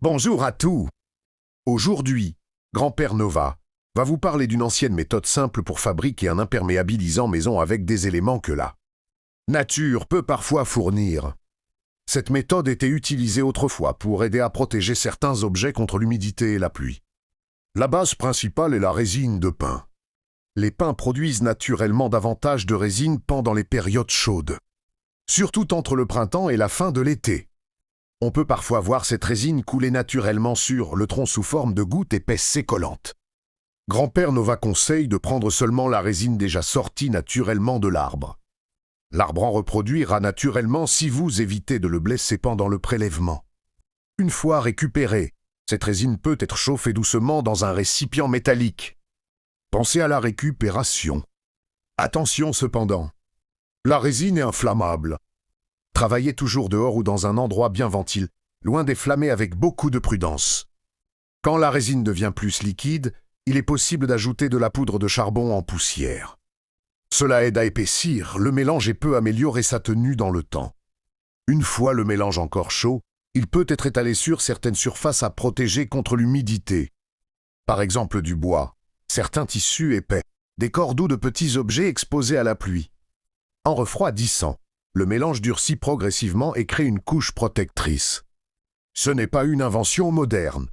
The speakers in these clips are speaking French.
Bonjour à tous. Aujourd'hui, Grand-Père Nova va vous parler d'une ancienne méthode simple pour fabriquer un imperméabilisant maison avec des éléments que la nature peut parfois fournir. Cette méthode était utilisée autrefois pour aider à protéger certains objets contre l'humidité et la pluie. La base principale est la résine de pin. Les pins produisent naturellement davantage de résine pendant les périodes chaudes, surtout entre le printemps et la fin de l'été. On peut parfois voir cette résine couler naturellement sur le tronc sous forme de gouttes épaisses et collantes. Grand-Père Nova conseille de prendre seulement la résine déjà sortie naturellement de l'arbre. L'arbre en reproduira naturellement si vous évitez de le blesser pendant le prélèvement. Une fois récupérée, cette résine peut être chauffée doucement dans un récipient métallique. Pensez à la récupération. Attention cependant, la résine est inflammable. Travaillez toujours dehors ou dans un endroit bien ventilé, loin des flammés avec beaucoup de prudence. Quand la résine devient plus liquide, il est possible d'ajouter de la poudre de charbon en poussière. Cela aide à épaissir le mélange et peut améliorer sa tenue dans le temps. Une fois le mélange encore chaud, il peut être étalé sur certaines surfaces à protéger contre l'humidité. Par exemple du bois, certains tissus épais, des cordes ou de petits objets exposés à la pluie. En refroidissant, le mélange durcit progressivement et crée une couche protectrice. Ce n'est pas une invention moderne.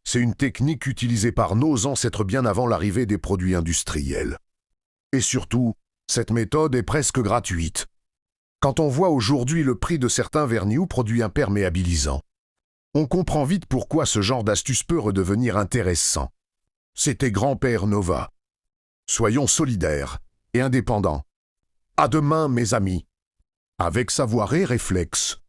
C'est une technique utilisée par nos ancêtres bien avant l'arrivée des produits industriels. Et surtout, cette méthode est presque gratuite. Quand on voit aujourd'hui le prix de certains vernis ou produits imperméabilisants, on comprend vite pourquoi ce genre d'astuce peut redevenir intéressant. C'était Grand-Père Nova. Soyons solidaires et indépendants. À demain, mes amis. Avec savoir et réflexe.